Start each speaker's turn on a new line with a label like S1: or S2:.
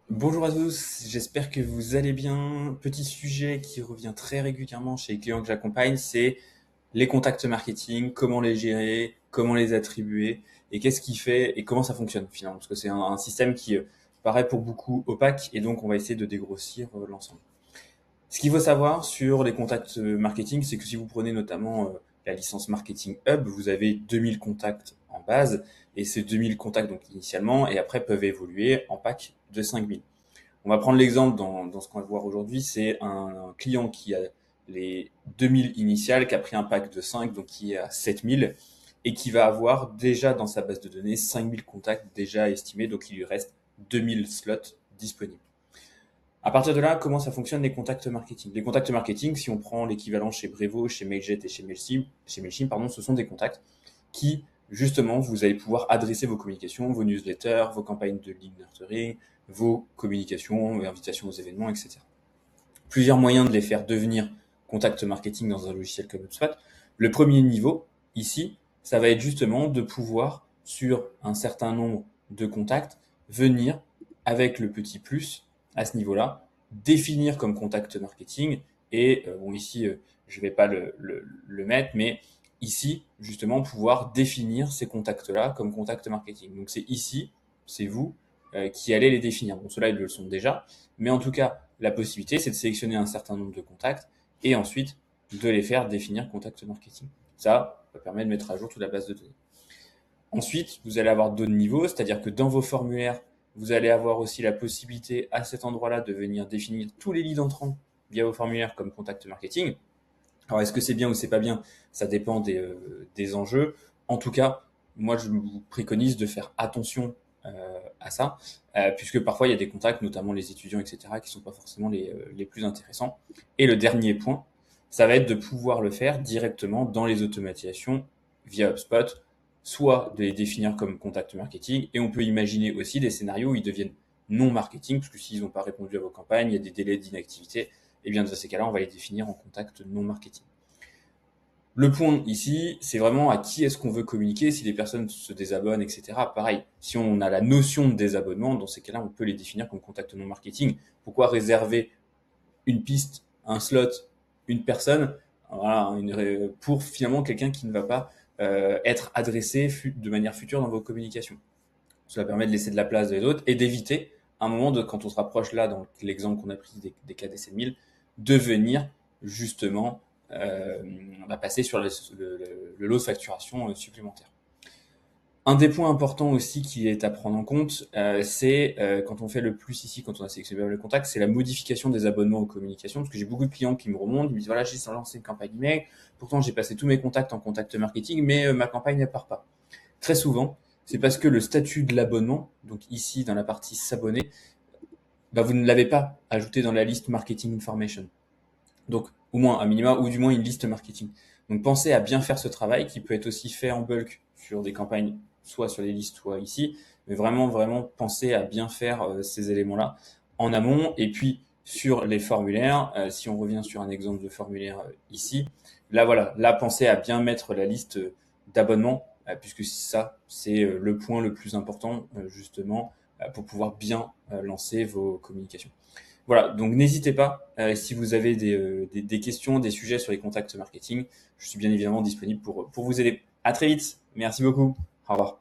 S1: Bonjour à tous, j'espère que vous allez bien. Petit sujet qui revient très régulièrement chez les clients que j'accompagne, c'est les contacts marketing, comment les gérer, comment les attribuer et qu'est-ce qui fait et comment ça fonctionne finalement. Parce que c'est un système qui paraît pour beaucoup opaque et donc on va essayer de dégrossir l'ensemble. Ce qu'il faut savoir sur les contacts marketing, c'est que si vous prenez notamment la licence Marketing Hub, vous avez 2000 contacts en base et ces 2000 contacts donc initialement et après peuvent évoluer en pack de 5000. On va prendre l'exemple dans ce qu'on va voir aujourd'hui, c'est un client qui a les 2000 initiales, qui a pris un pack de 5, donc qui est à 7000, et qui va avoir déjà dans sa base de données 5000 contacts déjà estimés, donc il lui reste 2000 slots disponibles. À partir de là, comment ça fonctionne les contacts marketing? Les contacts marketing, si on prend l'équivalent chez Brevo, chez Mailjet et chez Mailchimp, pardon, ce sont des contacts qui, justement, vous allez pouvoir adresser vos communications, vos newsletters, vos campagnes de lead nurturing, vos communications, vos invitations aux événements, etc. Plusieurs moyens de les faire devenir contact marketing dans un logiciel comme HubSpot. Le premier niveau, ici, ça va être justement de pouvoir, sur un certain nombre de contacts, venir avec le petit plus à ce niveau-là, définir comme contact marketing. Et bon, ici, je vais pas le mettre, mais ici, justement, pouvoir définir ces contacts-là comme contact marketing. Donc c'est ici, c'est vous qui allez les définir. Bon, ceux-là, ils le sont déjà, mais en tout cas, la possibilité, c'est de sélectionner un certain nombre de contacts et ensuite de les faire définir contact marketing. Ça permet de mettre à jour toute la base de données. Ensuite, vous allez avoir d'autres niveaux, c'est-à-dire que dans vos formulaires, vous allez avoir aussi la possibilité à cet endroit-là de venir définir tous les leads entrants via vos formulaires comme contact marketing. Alors, est-ce que c'est bien ou c'est pas bien? Ça dépend des enjeux. En tout cas, moi, je vous préconise de faire attention à ça, puisque parfois, il y a des contacts, notamment les étudiants, etc., qui sont pas forcément les plus intéressants. Et le dernier point, ça va être de pouvoir le faire directement dans les automatisations via HubSpot, soit de les définir comme contact marketing, et on peut imaginer aussi des scénarios où ils deviennent non marketing, parce que s'ils n'ont pas répondu à vos campagnes, il y a des délais d'inactivité, et bien dans ces cas-là, on va les définir en contact non marketing. Le point ici, c'est vraiment à qui est-ce qu'on veut communiquer, si les personnes se désabonnent, etc. Pareil, si on a la notion de désabonnement, dans ces cas-là, on peut les définir comme contact non marketing. Pourquoi réserver une piste, un slot, une personne, voilà, pour finalement quelqu'un qui ne va pas être adressé de manière future dans vos communications. Cela permet de laisser de la place des autres et d'éviter, à un moment, quand on se rapproche là, dans l'exemple qu'on a pris des KDC 1000, de venir justement passer sur le lot de facturation supplémentaire. Un des points importants aussi qui est à prendre en compte, c'est quand on fait le plus ici, quand on a sélectionné le contact, c'est la modification des abonnements aux communications, parce que j'ai beaucoup de clients qui me remontent, ils me disent voilà, j'ai lancé une campagne email, pourtant j'ai passé tous mes contacts en contact marketing, mais ma campagne ne part pas. Très souvent, c'est parce que le statut de l'abonnement, donc ici dans la partie s'abonner, vous ne l'avez pas ajouté dans la liste marketing information. Donc, au moins, à minima, ou du moins une liste marketing. Donc, pensez à bien faire ce travail qui peut être aussi fait en bulk sur des campagnes, soit sur les listes, soit ici. Mais vraiment, vraiment, pensez à bien faire ces éléments-là en amont. Et puis, sur les formulaires, si on revient sur un exemple de formulaire ici, là, voilà, là, pensez à bien mettre la liste d'abonnements, puisque ça, c'est le point le plus important, justement, pour pouvoir bien lancer vos communications. Voilà, donc n'hésitez pas, si vous avez des questions, des sujets sur les contacts marketing, je suis bien évidemment disponible pour vous aider. À très vite, merci beaucoup, au revoir.